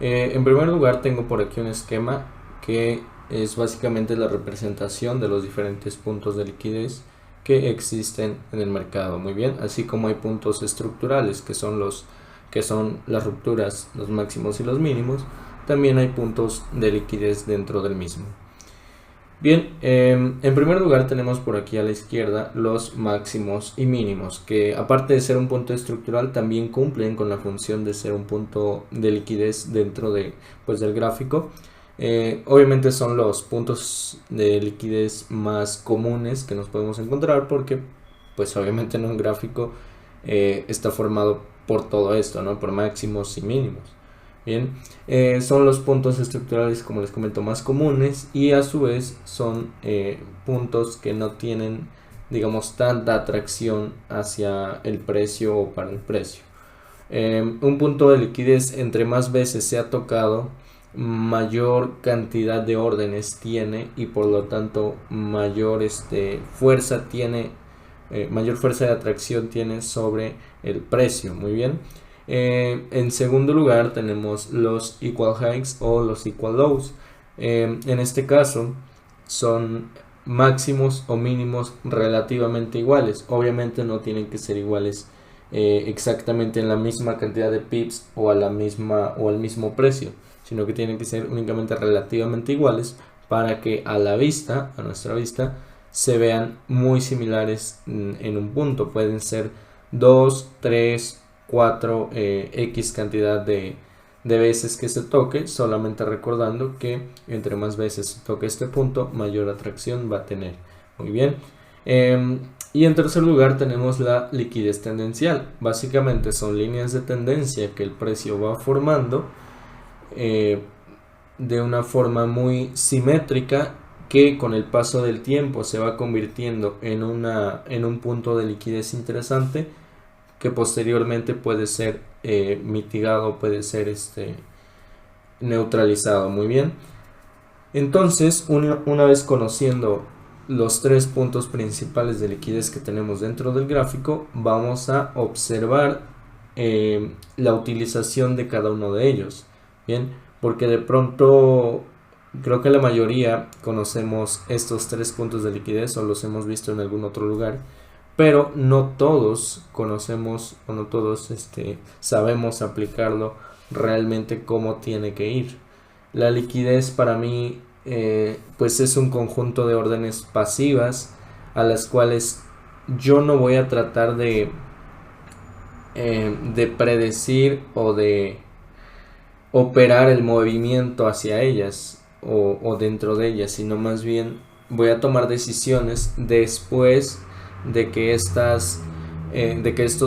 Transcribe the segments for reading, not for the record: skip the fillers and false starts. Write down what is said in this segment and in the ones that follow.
En primer lugar tengo por aquí un esquema que es básicamente la representación de los diferentes puntos de liquidez que existen en el mercado. Muy bien, así como hay puntos estructurales que son las rupturas, los máximos y los mínimos, también hay puntos de liquidez dentro del mismo. Bien, en primer lugar tenemos por aquí a la izquierda los máximos y mínimos, que aparte de ser un punto estructural también cumplen con la función de ser un punto de liquidez dentro del gráfico. Obviamente son los puntos de liquidez más comunes que nos podemos encontrar porque pues obviamente en un gráfico está formado por todo esto, ¿no? Por máximos y mínimos. Bien, son los puntos estructurales, como les comento, más comunes, y a su vez son puntos que no tienen, digamos, tanta atracción hacia el precio o para el precio. Un punto de liquidez, entre más veces se ha tocado, mayor cantidad de órdenes tiene y por lo tanto mayor fuerza tiene, mayor fuerza de atracción tiene sobre el precio. Muy bien. En segundo lugar tenemos los equal highs o los equal lows. En este caso son máximos o mínimos relativamente iguales. Obviamente no tienen que ser iguales exactamente en la misma cantidad de pips o al mismo precio, sino que tienen que ser únicamente relativamente iguales para que a nuestra vista, se vean muy similares en un punto. Pueden ser 2, 3, 4, X cantidad de veces que se toque, solamente recordando que entre más veces se toque este punto, mayor atracción va a tener. Muy bien. Y en tercer lugar tenemos la liquidez tendencial. Básicamente son líneas de tendencia que el precio va formando de una forma muy simétrica, que con el paso del tiempo se va convirtiendo en un punto de liquidez interesante, que posteriormente puede ser mitigado, puede ser neutralizado. Muy bien. Entonces, una vez conociendo los tres puntos principales de liquidez que tenemos dentro del gráfico, vamos a observar la utilización de cada uno de ellos. Bien, porque de pronto creo que la mayoría conocemos estos tres puntos de liquidez o los hemos visto en algún otro lugar, pero no todos conocemos o no todos sabemos aplicarlo realmente como tiene que ir. La liquidez para mí pues es un conjunto de órdenes pasivas a las cuales yo no voy a tratar de predecir o de operar el movimiento hacia ellas o dentro de ellas, sino más bien voy a tomar decisiones después de que estos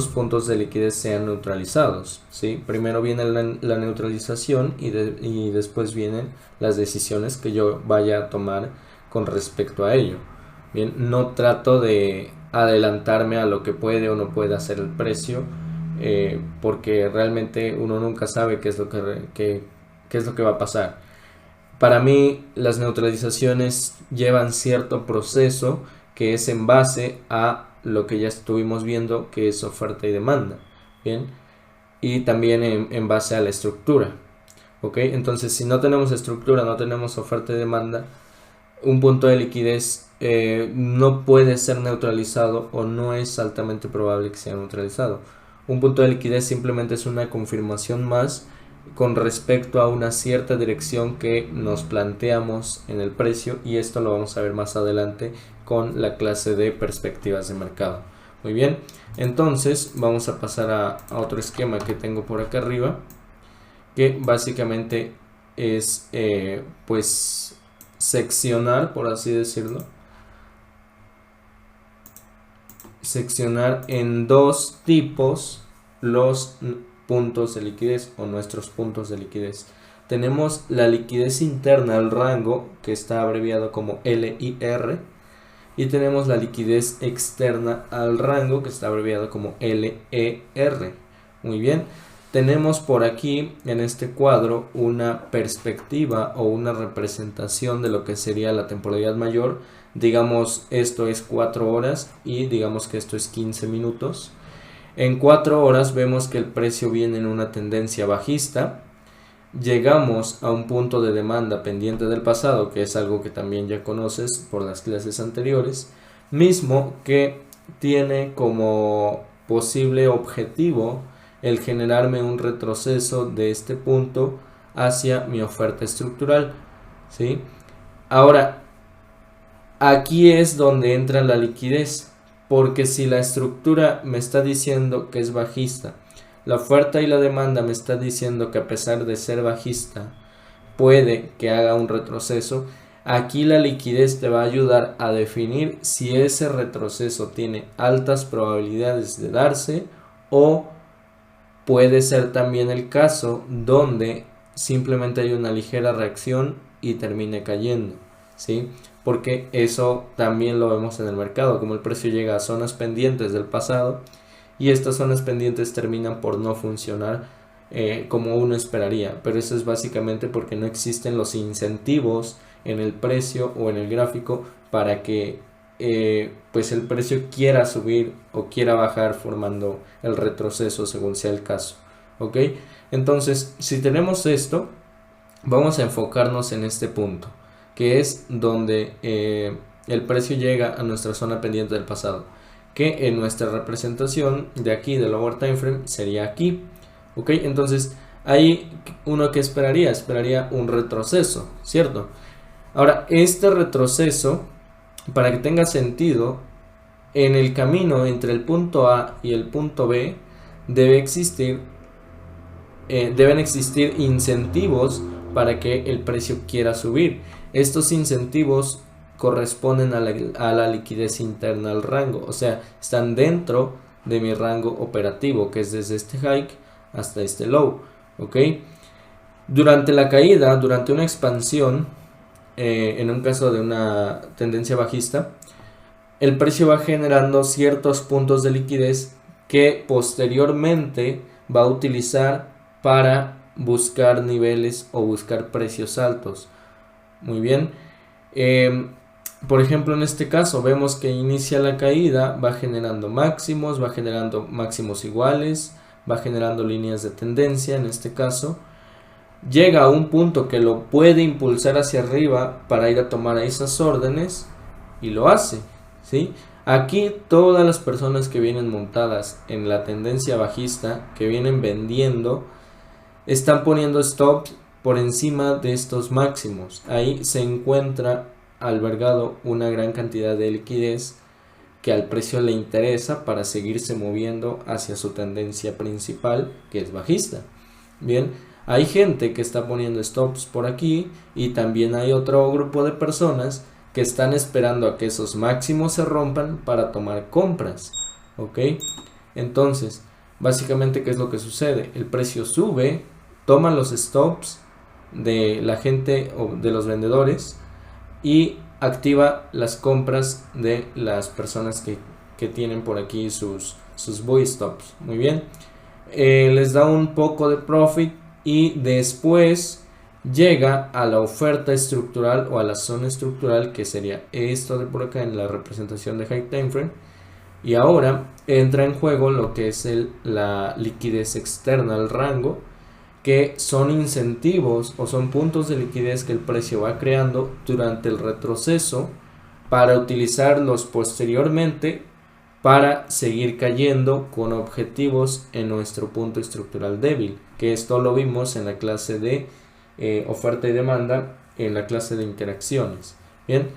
puntos de liquidez sean neutralizados, ¿sí? Primero viene la neutralización y después vienen las decisiones que yo vaya a tomar con respecto a ello. Bien, no trato de adelantarme a lo que puede o no puede hacer el precio, porque realmente uno nunca sabe qué es lo que va a pasar. Para mí las neutralizaciones llevan cierto proceso que es en base a lo que ya estuvimos viendo, que es oferta y demanda. Bien, y también en base a la estructura. ¿Ok? Entonces, si no tenemos estructura, no tenemos oferta y demanda, un punto de liquidez no puede ser neutralizado, o no es altamente probable que sea neutralizado. Un punto de liquidez simplemente es una confirmación más con respecto a una cierta dirección que nos planteamos en el precio, y esto lo vamos a ver más adelante con la clase de perspectivas de mercado. Muy bien, entonces vamos a pasar a otro esquema que tengo por acá arriba, que básicamente es pues seccionar, por así decirlo, seccionar en dos tipos los puntos de liquidez o nuestros puntos de liquidez. Tenemos la liquidez interna al rango, que está abreviado como LIR, y tenemos la liquidez externa al rango, que está abreviado como LER. Muy bien, tenemos por aquí en este cuadro una perspectiva o una representación de lo que sería la temporalidad mayor. Digamos, esto es 4 horas y digamos que esto es 15 minutos. En 4 horas vemos que el precio viene en una tendencia bajista. llegamos a un punto de demanda pendiente del pasado, que es algo que también ya conoces por las clases anteriores, mismo que tiene como posible objetivo el generarme un retroceso de este punto hacia mi oferta estructural, ¿sí? Ahora, aquí es donde entra la liquidez, porque si la estructura me está diciendo que es bajista, la oferta y la demanda me está diciendo que a pesar de ser bajista puede que haga un retroceso, aquí la liquidez te va a ayudar a definir si ese retroceso tiene altas probabilidades de darse, o puede ser también el caso donde simplemente hay una ligera reacción y termine cayendo, ¿sí? Porque eso también lo vemos en el mercado, como el precio llega a zonas pendientes del pasado y estas zonas pendientes terminan por no funcionar como uno esperaría, pero eso es básicamente porque no existen los incentivos en el precio o en el gráfico para que pues el precio quiera subir o quiera bajar, formando el retroceso según sea el caso, ¿ok? Entonces, si tenemos esto, vamos a enfocarnos en este punto, que es donde el precio llega a nuestra zona pendiente del pasado, que en nuestra representación de aquí del lower time frame sería aquí, ¿ok? Entonces ahí uno que esperaría un retroceso, ¿cierto? Ahora, este retroceso, para que tenga sentido, en el camino entre el punto A y el punto B deben existir incentivos para que el precio quiera subir. Estos incentivos corresponden a la liquidez interna al rango, o sea, están dentro de mi rango operativo, que es desde este high hasta este low, ¿ok? Durante la caída, durante una expansión, en un caso de una tendencia bajista, el precio va generando ciertos puntos de liquidez que posteriormente va a utilizar para buscar niveles o buscar precios altos. Muy bien. Por ejemplo, en este caso vemos que inicia la caída, va generando máximos iguales, va generando líneas de tendencia en este caso. Llega a un punto que lo puede impulsar hacia arriba para ir a tomar esas órdenes y lo hace, ¿sí? Aquí todas las personas que vienen montadas en la tendencia bajista, que vienen vendiendo, están poniendo stops por encima de estos máximos. Ahí se encuentra albergado una gran cantidad de liquidez que al precio le interesa para seguirse moviendo hacia su tendencia principal, que es bajista. Bien, hay gente que está poniendo stops por aquí y también hay otro grupo de personas que están esperando a que esos máximos se rompan para tomar compras, ¿ok? Entonces, básicamente, ¿qué es lo que sucede? El precio sube, toman los stops de la gente o de los vendedores y activa las compras de las personas que tienen por aquí sus buy stops. Muy bien, les da un poco de profit y después llega a la oferta estructural o a la zona estructural, que sería esto de por acá en la representación de high time frame, y ahora entra en juego lo que es la liquidez externa al rango, que son incentivos o son puntos de liquidez que el precio va creando durante el retroceso para utilizarlos posteriormente para seguir cayendo con objetivos en nuestro punto estructural débil, que esto lo vimos en la clase de oferta y demanda, en la clase de interacciones. Bien,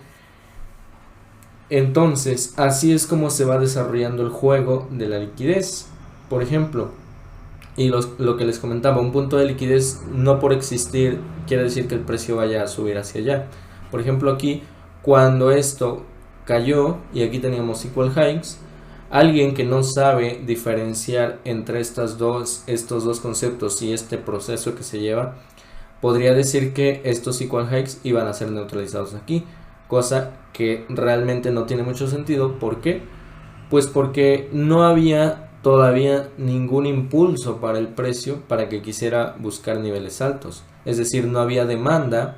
entonces así es como se va desarrollando el juego de la liquidez. Por ejemplo, y lo que les comentaba, un punto de liquidez no por existir quiere decir que el precio vaya a subir hacia allá. Por ejemplo, aquí cuando esto cayó y aquí teníamos equal highs, alguien que no sabe diferenciar entre estos dos conceptos y este proceso que se lleva, podría decir que estos equal highs iban a ser neutralizados aquí, cosa que realmente no tiene mucho sentido. ¿Por qué? Pues porque no había todavía ningún impulso para el precio para que quisiera buscar niveles altos, es decir, no había demanda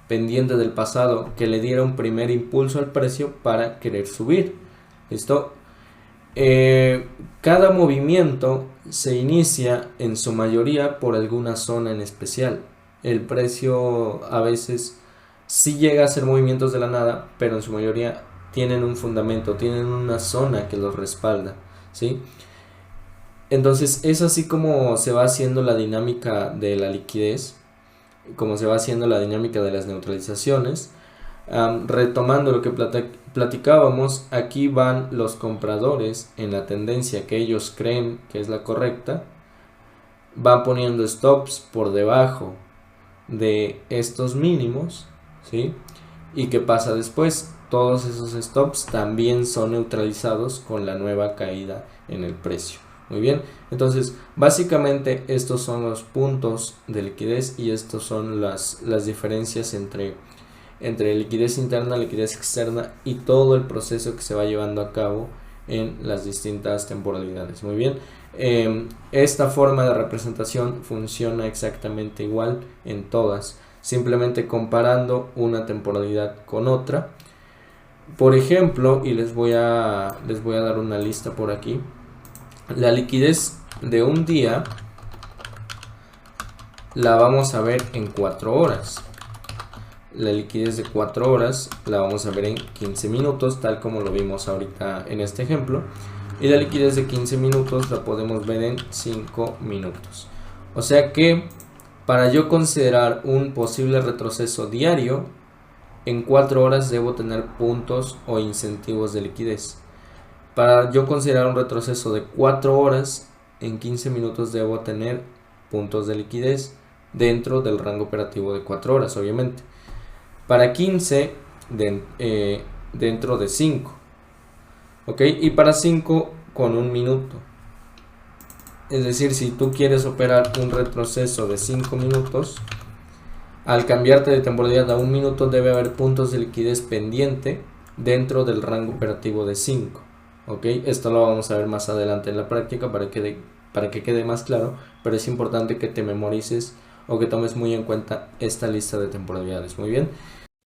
pendiente del pasado que le diera un primer impulso al precio para querer subir. ¿Listo? Cada movimiento se inicia en su mayoría por alguna zona en especial. El precio a veces sí llega a hacer movimientos de la nada, pero en su mayoría tienen un fundamento, tienen una zona que los respalda, ¿sí? Entonces es así como se va haciendo la dinámica de la liquidez, como se va haciendo la dinámica de las neutralizaciones. Retomando lo que platicábamos, aquí van los compradores en la tendencia que ellos creen que es la correcta, van poniendo stops por debajo de estos mínimos, ¿sí? ¿Y qué pasa después? Todos esos stops también son neutralizados con la nueva caída en el precio. Muy bien, entonces básicamente estos son los puntos de liquidez y estos son las diferencias entre liquidez interna, liquidez externa y todo el proceso que se va llevando a cabo en las distintas temporalidades. Muy bien, esta forma de representación funciona exactamente igual en todas, simplemente comparando una temporalidad con otra. Por ejemplo, y les voy a dar una lista por aquí, la liquidez de un día la vamos a ver en 4 horas. La liquidez de 4 horas la vamos a ver en 15 minutos, tal como lo vimos ahorita en este ejemplo. Y la liquidez de 15 minutos la podemos ver en 5 minutos. O sea que para yo considerar un posible retroceso diario, en 4 horas debo tener puntos o incentivos de liquidez. Para yo considerar un retroceso de 4 horas, en 15 minutos debo tener puntos de liquidez dentro del rango operativo de 4 horas, obviamente. Para 15, dentro de 5. ¿Ok? Y para 5, con 1 minuto. Es decir, si tú quieres operar un retroceso de 5 minutos, al cambiarte de temporalidad a 1 minuto debe haber puntos de liquidez pendiente dentro del rango operativo de 5. ¿Ok? Esto lo vamos a ver más adelante en la práctica para que quede más claro, pero es importante que te memorices o que tomes muy en cuenta esta lista de temporalidades. Muy bien.